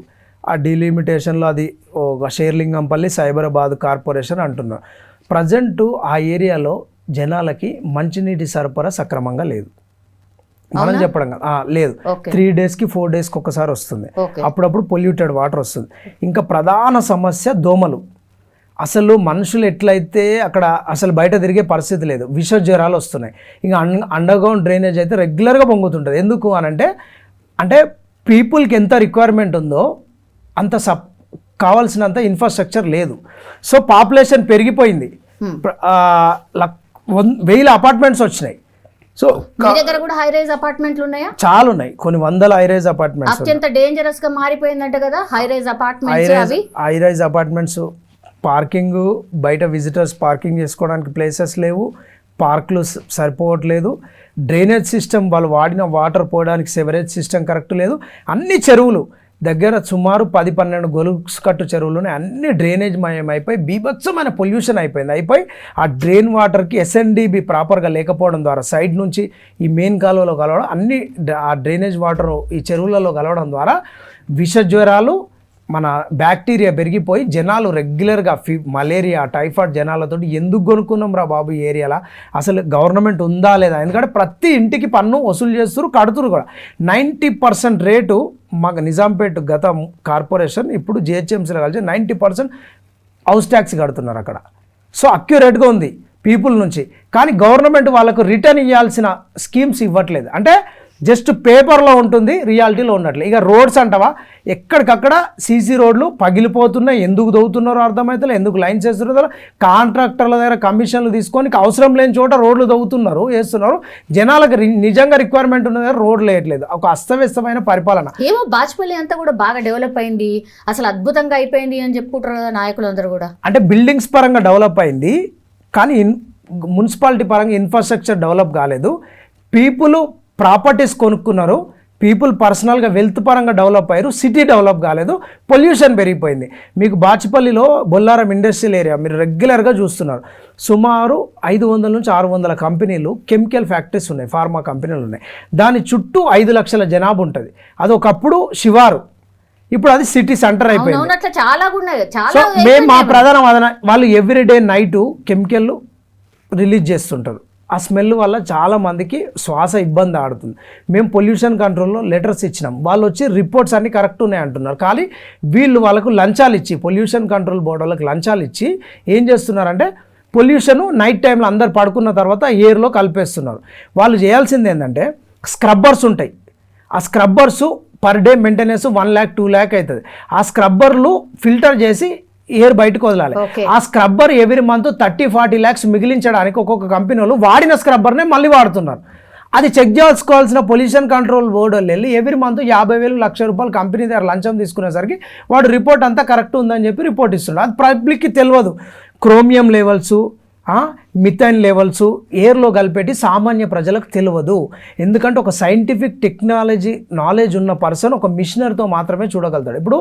ఆ డిలిమిటేషన్లో అది ఒక షేర్లింగంపల్లి సైబరాబాద్ కార్పొరేషన్ అంటున్నారు. ప్రజెంటు ఆ ఏరియాలో జనాలకి మంచినీటి సరఫరా సక్రమంగా లేదు. మనం చెప్పడం లేదు. 3 డేస్కి 4 డేస్కి ఒకసారి వస్తుంది. అప్పుడప్పుడు పొల్యూటెడ్ వాటర్ వస్తుంది. ఇంకా ప్రధాన సమస్య దోమలు. అసలు మనుషులు ఎట్లయితే అక్కడ అసలు బయట తిరిగే పరిస్థితి లేదు, విష జ్వరాలు వస్తున్నాయి. ఇంకా అండర్గ్రౌండ్ డ్రైనేజ్ అయితే రెగ్యులర్గా పొంగుతుంటుంది. ఎందుకు అనంటే పీపుల్కి ఎంత రిక్వైర్మెంట్ ఉందో అంత కావాల్సినంత ఇన్ఫ్రాస్ట్రక్చర్ లేదు. సో పాపులేషన్ పెరిగిపోయింది, 1000 అపార్ట్మెంట్స్ వచ్చినాయి. సో మీ దగ్గర కూడా హై రైజ్ అపార్ట్మెంట్లు ఉన్నాయా? చాలా ఉన్నాయి, కొన్ని వందల హై రైజ్ అపార్ట్మెంట్స్. అత్యంత డేంజరస్ గా మారిపోయిందంట కదా high rise apartments. High rise apartments parking, బయట విజిటర్స్ పార్కింగ్ చేసుకోవడానికి ప్లేసెస్ లేవు, పార్కులు సరిపోవట్లేదు, డ్రైనేజ్ సిస్టమ్ వాళ్ళు వాడిన వాటర్ పోవడానికి సెవరేజ్ సిస్టమ్ కరెక్ట్ లేదు. అన్ని చెరువులు దగ్గర సుమారు 10-12 గొలుసు కట్టు చెరువులోనే అన్ని డ్రైనేజ్ మయం అయిపోయి బీభత్సమైన పొల్యూషన్ అయిపోయి ఆ డ్రైన్ వాటర్కి ఎస్ఎన్డిబి ప్రాపర్గా లేకపోవడం ద్వారా సైడ్ నుంచి ఈ మెయిన్ కాలువలో కలవడం, అన్ని ఆ డ్రైనేజ్ వాటర్ ఈ చెరువులలో కలవడం ద్వారా విష జ్వరాలు, మన బ్యాక్టీరియా పెరిగిపోయి జనాలు రెగ్యులర్గా మలేరియా, టైఫాయిడ్ జనాలతో ఎందుకు కొనుక్కున్నాం రా బాబు ఈ ఏరియాలో? అసలు గవర్నమెంట్ ఉందా లేదా? ఎందుకంటే ప్రతి ఇంటికి పన్ను వసూలు చేస్తారు, కడుతురు కూడా. 90% రేటు మాకు నిజాంపేట్ గత కార్పొరేషన్ ఇప్పుడు జిహెచ్ఎంసీలో కలిసి 90% హౌస్ ట్యాక్స్ కడుతున్నారు అక్కడ. సో అక్యురేట్గా ఉంది పీపుల్ నుంచి. కానీ గవర్నమెంట్ వాళ్ళకు రిటర్న్ ఇవ్వాల్సిన స్కీమ్స్ ఇవ్వట్లేదు. అంటే జస్ట్ పేపర్లో ఉంటుంది, రియాలిటీలో ఉన్నట్లే. ఇక రోడ్స్ అంటావా, ఎక్కడికక్కడ సీసీ రోడ్లు పగిలిపోతున్నాయి. ఎందుకు దవ్వుతున్నారో అర్థమవుతలే, ఎందుకు లైన్స్ వేస్తున్నారో. కాంట్రాక్టర్ల దగ్గర కమిషన్లు తీసుకొని అవసరం లేని చోట రోడ్లు దవ్వుతున్నారు, వేస్తున్నారు. జనాలకు నిజంగా రిక్వైర్మెంట్ ఉన్న దగ్గర రోడ్లు వేయట్లేదు. ఒక అస్తవ్యస్తమైన పరిపాలన. ఏమో బాజ్పల్లి అంతా కూడా బాగా డెవలప్ అయింది, అసలు అద్భుతంగా అయిపోయింది అని చెప్పుకుంటారు కదా నాయకులందరూ కూడా. అంటే బిల్డింగ్స్ పరంగా డెవలప్ అయింది, కానీ మున్సిపాలిటీ పరంగా ఇన్ఫ్రాస్ట్రక్చర్ డెవలప్ కాలేదు. పీపుల్ ప్రాపర్టీస్ కొనుక్కున్నారు, పీపుల్ పర్సనల్గా వెల్త్ పరంగా డెవలప్ అయ్యారు, సిటీ డెవలప్ కాలేదు, పొల్యూషన్ పెరిగిపోయింది. మీకు బాచుపల్లిలో బొల్లారం ఇండస్ట్రియల్ ఏరియా మీరు రెగ్యులర్గా చూస్తున్నారు. సుమారు 500 నుంచి 600 కంపెనీలు, కెమికల్ ఫ్యాక్టరీస్ ఉన్నాయి, ఫార్మా కంపెనీలు ఉన్నాయి. దాని చుట్టూ 5 లక్షల జనాభా ఉంటుంది. అది ఒకప్పుడు శివారు, ఇప్పుడు అది సిటీ సెంటర్ అయిపోయింది. చాలా సో మేము మా ప్రధాన వాదన, వాళ్ళు ఎవ్రీడే నైట్ కెమికల్ రిలీజ్ చేస్తుంటారు. ఆ స్మెల్ వల్ల చాలామందికి శ్వాస ఇబ్బంది ఆడుతుంది. మేము పొల్యూషన్ కంట్రోల్లో లెటర్స్ ఇచ్చినాం, వాళ్ళు వచ్చి రిపోర్ట్స్ అన్నీ కరెక్ట్ ఉన్నాయి అంటున్నారు. కానీ వీళ్ళు వాళ్ళకు లంచాలు ఇచ్చి, పొల్యూషన్ కంట్రోల్ బోర్డు వాళ్ళకి లంచాలు ఇచ్చి ఏం చేస్తున్నారంటే పొల్యూషను నైట్ టైంలో అందరు పడుకున్న తర్వాత ఎయిర్లో కలిపేస్తున్నారు. వాళ్ళు చేయాల్సింది ఏంటంటే స్క్రబ్బర్స్ ఉంటాయి, ఆ స్క్రబ్బర్సు per day maintenance 1 lakh 2 lakh అవుతుంది. ఆ స్క్రబ్బర్లు ఫిల్టర్ చేసి ఎయిర్ బయటకు వదలాలి. ఆ స్క్రబ్బర్ ఎవ్రీ మంత్ 30-40 lakhs మిగిలించడానికి ఒక్కొక్క కంపెనీ వాళ్ళు వాడిన స్క్రబ్బర్నే మళ్ళీ వాడుతున్నారు. అది చెక్ చేసుకోవాల్సిన పొల్యూషన్ కంట్రోల్ బోర్డు వాళ్ళు వెళ్ళి ఎవ్రీ మంత్ 50,000 1,00,000 రూపాయలు కంపెనీ దగ్గర లంచం తీసుకునేసరికి వాడు రిపోర్ట్ అంతా కరెక్ట్ ఉందని చెప్పి రిపోర్ట్ ఇస్తున్నాడు. అది పబ్లిక్కి తెలియదు. క్రోమియం లెవెల్స్, మిథైన్ లెవెల్స్ ఎయిర్లో కలిపెట్టి సామాన్య ప్రజలకు తెలియదు. ఎందుకంటే ఒక సైంటిఫిక్ టెక్నాలజీ నాలెడ్జ్ ఉన్న పర్సన్ ఒక మిషనరీతో మాత్రమే చూడగలుగుతాడు. ఇప్పుడు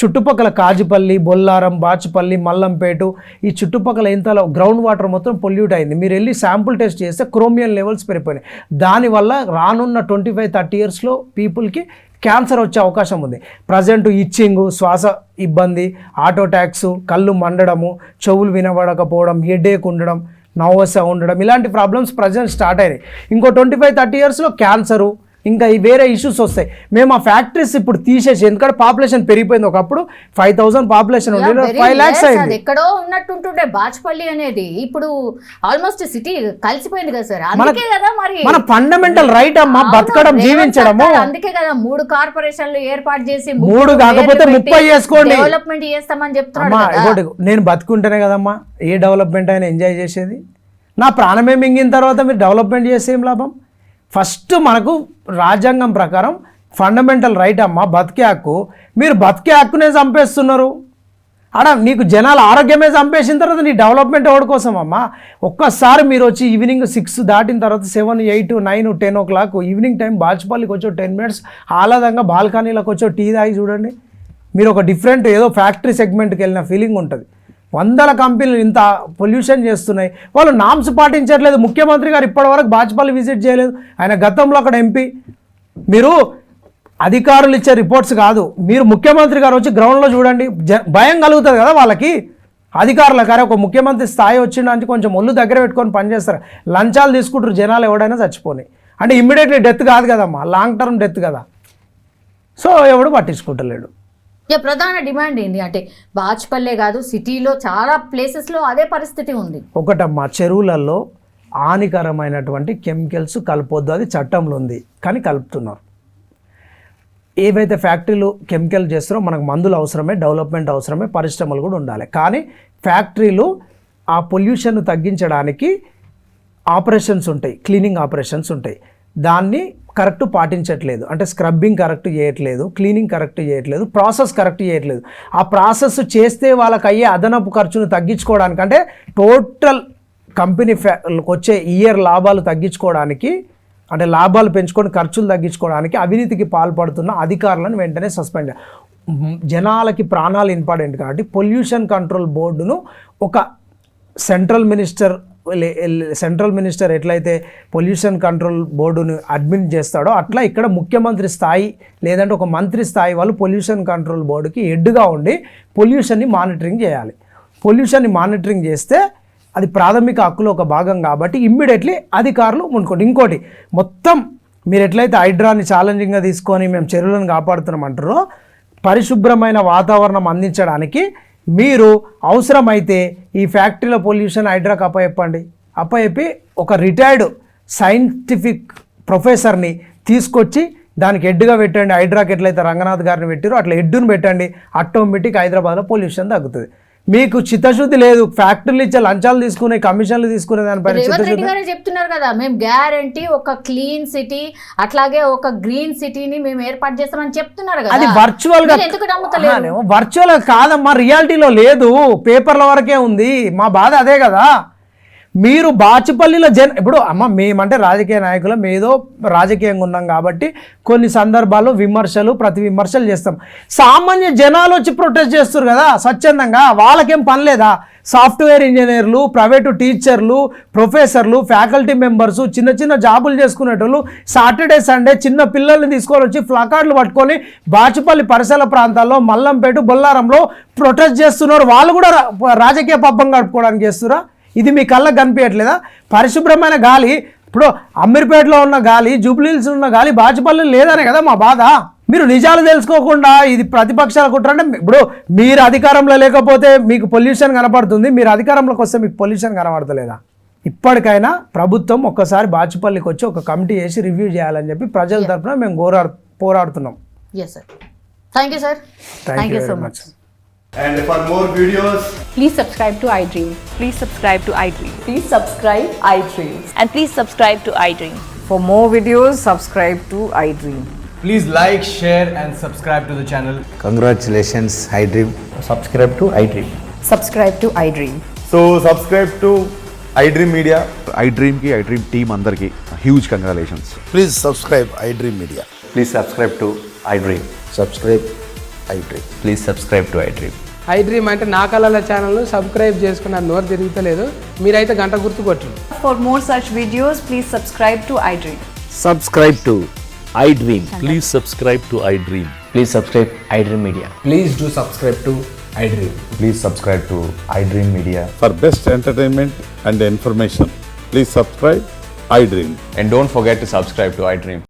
చుట్టుపక్కల కాజిపల్లి, బొల్లారం, బాచుపల్లి, మల్లంపేట ఈ చుట్టుపక్కల ఇంతలో గ్రౌండ్ వాటర్ మొత్తం పొల్యూట్ అయింది. మీరు వెళ్ళి శాంపుల్ టెస్ట్ చేస్తే క్రోమియం లెవెల్స్ పెరిగిపోయినాయి. దానివల్ల రానున్న 25-30 ఇయర్స్లో పీపుల్కి క్యాన్సర్ వచ్చే అవకాశం ఉంది. ప్రజెంట్ ఇచ్చింగ్, శ్వాస ఇబ్బంది, ఆటో ట్యాక్స్, కళ్ళు మండడము, చెవులు వినబడకపోవడం, హెడేక్ ఉండడం, నర్వస్ ఉండడం, ఇలాంటి ప్రాబ్లమ్స్ ప్రజెంట్ స్టార్ట్ అయినాయి. ఇంకో 25-30 ఇయర్స్లో క్యాన్సరు, ఇంకా వేరే ఇష్యూస్ వస్తాయి. మేము ఆ ఫ్యాక్టరీస్ ఇప్పుడు తీసేసి, ఎందుకంటే పాపులేషన్ పెరిగిపోయింది. ఒకప్పుడు 5,000 పాపులేషన్ ఉండేది, 5 lakhs అయింది. ఎక్కడో ఉన్నట్టుంటుండే బాచుపల్లి అనేది ఇప్పుడు ఆల్మోస్ట్ సిటీ కలిసిపోయింది కదా సార్. అందుకే కదా మరి మన ఫండమెంటల్ రైట్ అమ్మా బతకడం, జీవించడము. అందుకే కదా 3 కార్పొరేషన్లు ఏర్పాటు చేసి 3 కాకపోతే 30 చేసుకోండి, డెవలప్మెంట్ చేస్తామని చెప్తున్నాడు. నేను బతుకుంటేనే కదమ్మా ఏ డెవలప్మెంట్ అయినా ఎంజాయ్ చేసేది. నా ప్రాణమే మింగిన తర్వాత మీరు డెవలప్మెంట్ చేస్తే ఏం లాభం? ఫస్ట్ మనకు రాజ్యాంగం ప్రకారం ఫండమెంటల్ రైట్ అమ్మ బతికే హక్కు. మీరు బతికే హక్కునే చంపేస్తున్నారు. నీకు జనాల ఆరోగ్యమే చంపేసిన తర్వాత నీ డెవలప్మెంట్ ఎవరి కోసం అమ్మా? ఒక్కసారి మీరు వచ్చి ఈవినింగ్ 6 దాటిన తర్వాత 7, 8, 9, 10 o'clock ఈవినింగ్ టైం బాచుపల్లికి వచ్చి 10 minutes ఆహ్లాదంగా బాల్కనీలకు వచ్చి టీ తాగి చూడండి. మీరు ఒక డిఫరెంట్ ఏదో ఫ్యాక్టరీ సెగ్మెంట్కి వెళ్ళిన ఫీలింగ్ ఉంటుంది. 100 కంపెనీలు ఇంత పొల్యూషన్ చేస్తున్నాయి, వాళ్ళు నామ్స్ పాటించట్లేదు. ముఖ్యమంత్రి గారు ఇప్పటివరకు బాచుపల్లి విజిట్ చేయలేదు. ఆయన గతంలో అక్కడ ఎంపీ. మీరు అధికారులు ఇచ్చే రిపోర్ట్స్ కాదు, మీరు ముఖ్యమంత్రి గారు వచ్చి గ్రౌండ్లో చూడండి, భయం కలుగుతుంది కదా వాళ్ళకి. అధికారుల కానీ ఒక ముఖ్యమంత్రి స్థాయి వచ్చిందంటే కొంచెం ఒళ్ళు దగ్గర పెట్టుకొని పనిచేస్తారు. లంచాలు తీసుకుంటారు, జనాలు ఎవడైనా చచ్చిపోయి. అంటే ఇమ్మీడియట్లీ డెత్ కాదు కదమ్మా, లాంగ్ టర్మ్ డెత్ కదా. సో ఎవడు పట్టించుకుంటలేడు. ప్రధాన డిమాండ్ ఏంటి అంటే బాచుపల్లే కాదు సిటీలో చాలా ప్లేసెస్లో అదే పరిస్థితి ఉంది. ఒకటమ్మా, చెరువులలో హానికరమైనటువంటి కెమికల్స్ కలపొద్దు, అది చట్టంలో ఉంది, కానీ కలుపుతున్నారు. ఏవైతే ఫ్యాక్టరీలు కెమికల్ చేస్తారో మనకు మందులు అవసరమే, డెవలప్మెంట్ అవసరమే, పరిశ్రమలు కూడా ఉండాలి. కానీ ఫ్యాక్టరీలు ఆ పొల్యూషన్ తగ్గించడానికి ఆపరేషన్స్ ఉంటాయి, క్లీనింగ్ ఆపరేషన్స్ ఉంటాయి. దాన్ని కరెక్ట్ పాటించట్లేదు. అంటే స్క్రబ్బింగ్ కరెక్ట్ చేయట్లేదు, క్లీనింగ్ కరెక్ట్ చేయట్లేదు, ప్రాసెస్ కరెక్ట్ చేయట్లేదు. ఆ ప్రాసెస్ చేస్తే వాళ్ళకి అయ్యే అదనపు ఖర్చును తగ్గించుకోవడానికి, అంటే టోటల్ కంపెనీ వచ్చే ఇయర్ లాభాలు తగ్గించుకోవడానికి, అంటే లాభాలు పెంచుకొని ఖర్చులు తగ్గించుకోవడానికి అవినీతికి పాల్పడుతున్న అధికారులను వెంటనే సస్పెండ్. జనాలకి ప్రాణాలు ఇంపార్టెంట్ కాబట్టి పొల్యూషన్ కంట్రోల్ బోర్డును ఒక సెంట్రల్ మినిస్టర్ ఎట్లయితే పొల్యూషన్ కంట్రోల్ బోర్డును అడ్మిన్ చేస్తాడో అట్లా ఇక్కడ ముఖ్యమంత్రి స్థాయి లేదంటే ఒక మంత్రి స్థాయి వాళ్ళు పొల్యూషన్ కంట్రోల్ బోర్డుకి హెడ్గా ఉండి పొల్యూషన్ని మానిటరింగ్ చేయాలి. పొల్యూషన్ని మానిటరింగ్ చేస్తే అది ప్రాథమిక హక్కులో ఒక భాగం కాబట్టి ఇమ్మీడియట్లీ అధికారులు ముందుకోండి. ఇంకోటి, మొత్తం మీరు ఎట్లయితే హైడ్రాని ఛాలెంజింగ్గా తీసుకొని మేము చెరువులను కాపాడుతున్నామంటారో పరిశుభ్రమైన వాతావరణం అందించడానికి మీరు అవసరమైతే ఈ ఫ్యాక్టరీల పొల్యూషన్ హైడ్రాకి అప్పచెప్పి ఒక రిటైర్డ్ సైంటిఫిక్ ప్రొఫెసర్ని తీసుకొచ్చి దానికి హెడ్గా పెట్టండి. హైడ్రాకి ఎట్లయితే రంగనాథ్ గారిని పెట్టారో అట్లా హెడ్డును పెట్టండి. ఆటోమేటిక్ హైదరాబాద్లో పొల్యూషన్ తగ్గుతుంది. మీకు చిత్తశుద్ధి లేదు, ఫ్యాక్టరీలు ఇచ్చే లంచాలు తీసుకునే కమిషన్లు తీసుకునే దానిపైన రేవంత్ రెడ్డి గారే చెప్తున్నారు కదా, మేము గ్యారంటీ ఒక క్లీన్ సిటీ అట్లాగే ఒక గ్రీన్ సిటీని మేము ఏర్పాటు చేస్తామని చెప్తున్నారు కదా. అది వర్చువల్ గా ఎందుకు నమ్ముతలేదు? వర్చువల్ కాదమ్మా, రియాలిటీలో లేదు, పేపర్ల వరకే ఉంది. మా బాధ అదే కదా. మీరు బాచుపల్లిలో ఇప్పుడు అమ్మ మేమంటే రాజకీయ నాయకులం, ఏదో రాజకీయంగా ఉన్నాం కాబట్టి కొన్ని సందర్భాల్లో ప్రతి విమర్శలు చేస్తాం. సామాన్య జనాలు వచ్చి ప్రొటెస్ట్ చేస్తారు కదా స్వచ్ఛందంగా, వాళ్ళకేం పని లేదా? సాఫ్ట్వేర్ ఇంజనీర్లు, ప్రైవేటు టీచర్లు, ప్రొఫెసర్లు, ఫ్యాకల్టీ మెంబర్సు, చిన్న చిన్న జాబులు చేసుకునేటోళ్ళు సాటర్డే సండే చిన్న పిల్లల్ని తీసుకొని వచ్చి ప్లకార్డులు పట్టుకొని బాచుపల్లి పరిసర ప్రాంతాల్లో మల్లంపేట, బొల్లారంలో ప్రొటెస్ట్ చేస్తున్నారు. వాళ్ళు కూడా రాజకీయ పబ్బం గడుపుకోవడానికి చేస్తురా? ఇది మీ కళ్ళకు కనిపించట్లేదా? పరిశుభ్రమైన గాలి, ఇప్పుడు అమీర్పేటలో ఉన్న గాలి, జూబ్లీహిల్స్ ఉన్న గాలి బాచుపల్లిలో లేదనే కదా మా బాధ. మీరు నిజాలు తెలుసుకోకుండా ఇది ప్రతిపక్షాల కుట్ర అంటే, ఇప్పుడు మీరు అధికారంలో లేకపోతే మీకు పొల్యూషన్ కనపడుతుంది, మీరు అధికారంలోకి వస్తే మీకు పొల్యూషన్ కనబడతలేదా? ఇప్పటికైనా ప్రభుత్వం ఒక్కసారి బాచుపల్లికి వచ్చి ఒక కమిటీ చేసి రివ్యూ చేయాలని చెప్పి ప్రజల తరఫున మేము పోరాడుతున్నాం. Yes sir. Thank you sir. Thank you so much. And for more videos, Please subscribe to iDream. Please subscribe to iDream. Please subscribe iDream. And please subscribe to iDream. For more videos, subscribe to iDream. please like, share and subscribe to the channel. Congratulations, iDream. Subscribe to iDream. Subscribe to iDream. So subscribe to iDream Media. iDream team అందరికి huge congratulations. Please subscribe iDream Media. Please subscribe to iDream. Subscribe iDream. Please subscribe to iDream. iDream అంటే నా కళల ఛానల్ను subscribe చేసుకున్న నోరు తిరుగుతలేదు, మీరైతే గంట గుర్తు కొట్టండి. For more such videos, please subscribe to iDream. Subscribe to iDream. Please subscribe to iDream. Please subscribe iDream Media. Please do subscribe to iDream. Please subscribe to iDream Media. For best entertainment and information, please subscribe iDream. And don't forget to subscribe to iDream.